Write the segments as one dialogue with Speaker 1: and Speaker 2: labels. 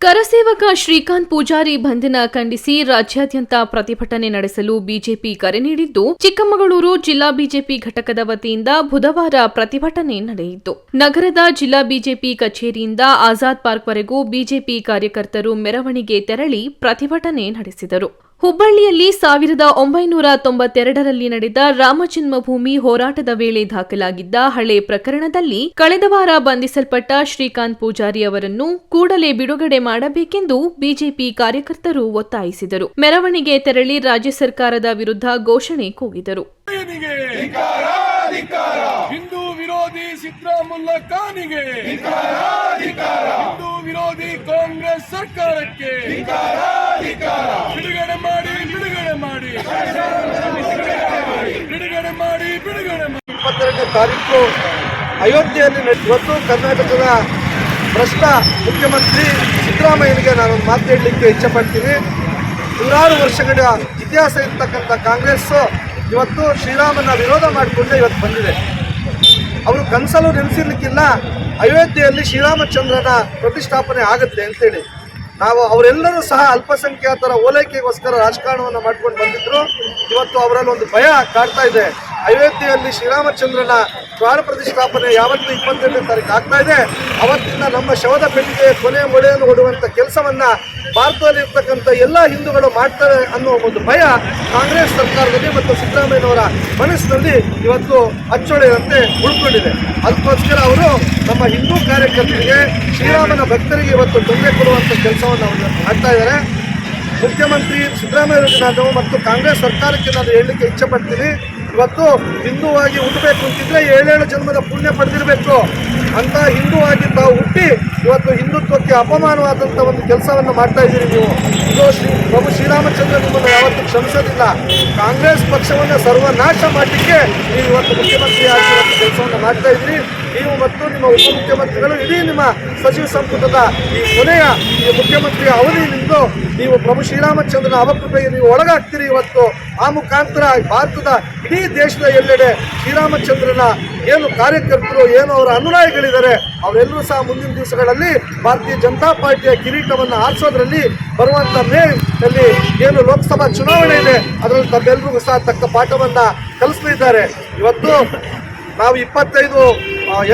Speaker 1: ಕರಸೇವಕ ಶ್ರೀಕಾಂತ್ ಪೂಜಾರಿ ಬಂಧನ ಖಂಡಿಸಿ ರಾಜ್ಯಾದ್ಯಂತ ಪ್ರತಿಭಟನೆ ನಡೆಸಲು ಬಿಜೆಪಿ ಕರೆ ನೀಡಿದ್ದು, ಚಿಕ್ಕಮಗಳೂರು ಜಿಲ್ಲಾ ಬಿಜೆಪಿ ಘಟಕದ ವತಿಯಿಂದ ಬುಧವಾರ ಪ್ರತಿಭಟನೆ ನಡೆಯಿತು. ನಗರದ ಜಿಲ್ಲಾ ಬಿಜೆಪಿ ಕಚೇರಿಯಿಂದ ಆಜಾದ್ ಪಾರ್ಕ್ವರೆಗೂ ಬಿಜೆಪಿ ಕಾರ್ಯಕರ್ತರು ಮೆರವಣಿಗೆ ತೆರಳಿ ಪ್ರತಿಭಟನೆ ನಡೆಸಿದರು. ಹುಬ್ಬಳ್ಳಿಯಲ್ಲಿ 1992ರಲ್ಲಿ ನಡೆದ ರಾಮಜನ್ಮಭೂಮಿ ಹೋರಾಟದ ವೇಳೆ ದಾಖಲಾಗಿದ್ದ ಹಳೆ ಪ್ರಕರಣದಲ್ಲಿ ಕಳೆದ ವಾರ ಬಂಧಿಸಲ್ಪಟ್ಟ ಶ್ರೀಕಾಂತ್ ಪೂಜಾರಿ ಅವರನ್ನು ಕೂಡಲೇ ಬಿಡುಗಡೆ ಮಾಡಬೇಕೆಂದು ಬಿಜೆಪಿ ಕಾರ್ಯಕರ್ತರು ಒತ್ತಾಯಿಸಿದರು. ಮೆರವಣಿಗೆ ತೆರಳಿ ರಾಜ್ಯ ಸರ್ಕಾರದ ವಿರುದ್ಧ ಘೋಷಣೆ ಕೂಗಿದರು.
Speaker 2: ಹಿಂದೂ ವಿರೋಧಿ ಸಿದ್ದರಾಮಯ್ಯ ಖಾನಿಗೆ, ಹಿಂದೂ ವಿರೋಧಿ ಕಾಂಗ್ರೆಸ್ ಸರ್ಕಾರಕ್ಕೆ ಬಿಡುಗಡೆ ಮಾಡಿ, ಬಿಡುಗಡೆ ಮಾಡಿ, ಬಿಡುಗಡೆ ಮಾಡಿ, ಬಿಡುಗಡೆ ಮಾಡಿ.
Speaker 3: 22ನೇ ತಾರೀಕು ಅಯೋಧ್ಯೆಯಲ್ಲಿ ಇವತ್ತು ಕರ್ನಾಟಕದ ಭ್ರಷ್ಟ ಮುಖ್ಯಮಂತ್ರಿ ಸಿದ್ದರಾಮಯ್ಯನಿಗೆ ನಾನೊಂದು ಮಾತು ಹೇಳಲಿಕ್ಕೆ ಇಚ್ಛೆಪಡ್ತೀನಿ. ನೂರಾರು ವರ್ಷಗಳ ಇತಿಹಾಸ ಇರ್ತಕ್ಕಂಥ ಕಾಂಗ್ರೆಸ್ ಇವತ್ತು ಶ್ರೀರಾಮನ ವಿರೋಧ ಮಾಡಿಕೊಂಡೆ ಇವತ್ತು ಬಂದಿದೆ. ಅವರು ಕನಸಲು ನೆನೆಸಿರ್ಲಿಕ್ಕಿಲ್ಲ ಅಯೋಧ್ಯೆಯಲ್ಲಿ ಶ್ರೀರಾಮಚಂದ್ರನ ಪ್ರತಿಷ್ಠಾಪನೆ ಆಗುತ್ತೆ ಅಂತೇಳಿ. ಅವರೆಲ್ಲರೂ ಸಹ ಅಲ್ಪಸಂಖ್ಯಾತರ ಓಲೈಕೆಗೋಸ್ಕರ ರಾಜಕಾರಣವನ್ನು ಮಾಡ್ಕೊಂಡು ಬಂದಿದ್ರು. ಇವತ್ತು ಅವರಲ್ಲಿ ಒಂದು ಭಯ ಕಾಡ್ತಾ ಇದೆ. ಅಯೋಧ್ಯೆಯಲ್ಲಿ ಶ್ರೀರಾಮಚಂದ್ರನ ಪ್ರಾಣ ಪ್ರತಿಷ್ಠಾಪನೆ ಯಾವತ್ತು 22ನೇ ತಾರೀಕು ಆಗ್ತಾ ಇದೆ, ಅವತ್ತಿಂದ ನಮ್ಮ ಶವದ ಪೆಟ್ಟಿಗೆ ಕೊನೆ ಮೊಳೆಯನ್ನು ಹೊಡುವಂಥ ಕೆಲಸವನ್ನು ಭಾರತದಲ್ಲಿ ಇರ್ತಕ್ಕಂಥ ಎಲ್ಲ ಹಿಂದೂಗಳು ಮಾಡ್ತಾರೆ ಅನ್ನೋ ಒಂದು ಭಯ ಕಾಂಗ್ರೆಸ್ ಸರ್ಕಾರದಲ್ಲಿ ಮತ್ತು ಸಿದ್ದರಾಮಯ್ಯನವರ ಮನಸ್ಸಿನಲ್ಲಿ ಇವತ್ತು ಅಚ್ಚೊಳೆಯಂತೆ ಉಳ್ಕೊಂಡಿದೆ. ಅದಕ್ಕೋಸ್ಕರ ಅವರು ನಮ್ಮ ಹಿಂದೂ ಕಾರ್ಯಕರ್ತರಿಗೆ, ಶ್ರೀರಾಮನ ಭಕ್ತರಿಗೆ ಇವತ್ತು ತೊಂದರೆ ಕೊಡುವಂಥ ಕೆಲಸವನ್ನು ಅವರು ಮಾಡ್ತಾ ಇದ್ದಾರೆ. ಮುಖ್ಯಮಂತ್ರಿ ಸಿದ್ದರಾಮಯ್ಯ ನಾನು ಮತ್ತು ಕಾಂಗ್ರೆಸ್ ಸರ್ಕಾರಕ್ಕೆ ನಾನು ಹೇಳಲಿಕ್ಕೆ ಇಚ್ಛೆ ಪಡ್ತೀನಿ, ಇವತ್ತು ಹಿಂದೂವಾಗಿ ಹುಟ್ಟಬೇಕು ಅಂತಿದ್ರೆ 7 ಜನ್ಮದ ಪುಣ್ಯ ಪಡೆದಿರಬೇಕು ಅಂತ ಹಿಂದೂವಾಗಿ ತಾವು ಹುಟ್ಟಿ ಇವತ್ತು ಹಿಂದುತ್ವಕ್ಕೆ ಅಪಮಾನವಾದಂಥ ಒಂದು ಕೆಲಸವನ್ನು ಮಾಡ್ತಾ ಇದ್ದೀರಿ ನೀವು. ಇದು ಪ್ರಭು ಶ್ರೀರಾಮಚಂದ್ರ ನಿಮ್ಮನ್ನು ಯಾವತ್ತೂ ಕ್ಷಮಿಸೋದಿಲ್ಲ. ಕಾಂಗ್ರೆಸ್ ಪಕ್ಷವನ್ನು ಸರ್ವನಾಶ ಮಾಡಲಿಕ್ಕೆ ನೀವು ಇವತ್ತು ಮುಖ್ಯಮಂತ್ರಿ ಆಗಿರುವಂಥ ಕೆಲಸವನ್ನು ಮಾಡ್ತಾ ಇದ್ದೀರಿ. ನೀವು ಮತ್ತು ನಿಮ್ಮ ಉಪಮುಖ್ಯಮಂತ್ರಿಗಳು ಇಡೀ ನಿಮ್ಮ ಸಚಿವ ಸಂಪುಟದ ಈ ಕೊನೆಯ ಈ ಮುಖ್ಯಮಂತ್ರಿಯ ಅವಧಿಯಿಂದ ನೀವು ಪ್ರಭು ಶ್ರೀರಾಮಚಂದ್ರನ ಅವಕೃಪೆಗೆ ನೀವು ಒಳಗಾಗ್ತೀರಿ. ಇವತ್ತು ಆ ಮುಖಾಂತರ ಭಾರತದ ಇಡೀ ದೇಶದ ಎಲ್ಲೆಡೆ ಶ್ರೀರಾಮಚಂದ್ರನ ಏನು ಕಾರ್ಯಕರ್ತರು, ಏನು ಅವರ ಅನುಯಾಯಿಗಳಿದ್ದಾರೆ, ಅವರೆಲ್ಲರೂ ಸಹ ಮುಂದಿನ ದಿವಸಗಳಲ್ಲಿ ಭಾರತೀಯ ಜನತಾ ಪಾರ್ಟಿಯ ಕಿರೀಟವನ್ನು ಆರಿಸೋದ್ರಲ್ಲಿ ಬರುವಂಥ ಮೇನಲ್ಲಿ ಏನು ಲೋಕಸಭಾ ಚುನಾವಣೆ ಇದೆ ಅದರಲ್ಲಿ ತಮ್ಮೆಲ್ಲರಿಗೂ ಸಹ ತಕ್ಕ ಪಾಠವನ್ನು ಕಲಿಸಲಿದ್ದಾರೆ. ಇವತ್ತು ನಾವು 25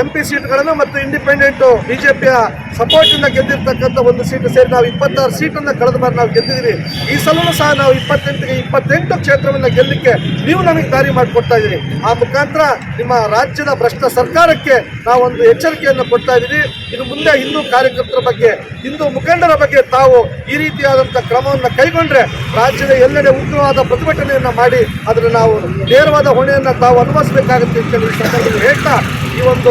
Speaker 3: MP ಸೀಟ್ಗಳನ್ನು ಮತ್ತು ಇಂಡಿಪೆಂಡೆಂಟು ಬಿಜೆಪಿಯ ಸಪೋರ್ಟಿಂದ ಗೆದ್ದಿರ್ತಕ್ಕಂಥ ಒಂದು ಸೀಟು ಸೇರಿ ನಾವು 26 ಸೀಟನ್ನು ಕಳೆದ ಬಾರಿ ನಾವು ಗೆದ್ದಿದ್ದೀವಿ. ಈ ಸಲವೂ ಸಹ ನಾವು 28 ಕ್ಷೇತ್ರವನ್ನು ಗೆಲ್ಲಲಿಕ್ಕೆ ನೀವು ನಮಗೆ ದಾರಿ ಮಾಡಿಕೊಡ್ತಾ ಇದ್ದೀರಿ. ಆ ಮುಖಾಂತರ ನಿಮ್ಮ ರಾಜ್ಯದ ಭ್ರಷ್ಟ ಸರ್ಕಾರಕ್ಕೆ ನಾವೊಂದು ಎಚ್ಚರಿಕೆಯನ್ನು ಕೊಡ್ತಾ ಇದ್ದೀವಿ. ಇನ್ನು ಮುಂದೆ ಹಿಂದೂ ಕಾರ್ಯಕರ್ತರ ಬಗ್ಗೆ, ಹಿಂದೂ ಮುಖಂಡರ ಬಗ್ಗೆ ತಾವು ಈ ರೀತಿಯಾದಂಥ ಕ್ರಮವನ್ನು ಕೈಗೊಂಡ್ರೆ ರಾಜ್ಯದ ಎಲ್ಲೆಡೆ ಉಗ್ರವಾದ ಪ್ರತಿಭಟನೆಯನ್ನು ಮಾಡಿ ಅದನ್ನು ನಾವು ನೇರವಾದ ಹೊಣೆಯನ್ನು ತಾವು ಅನುಭವಿಸಬೇಕಾಗುತ್ತೆ ಅಂತ ಈ ಸಂದರ್ಭದಲ್ಲಿ ಹೇಳ್ತಾ ಈ ಒಂದು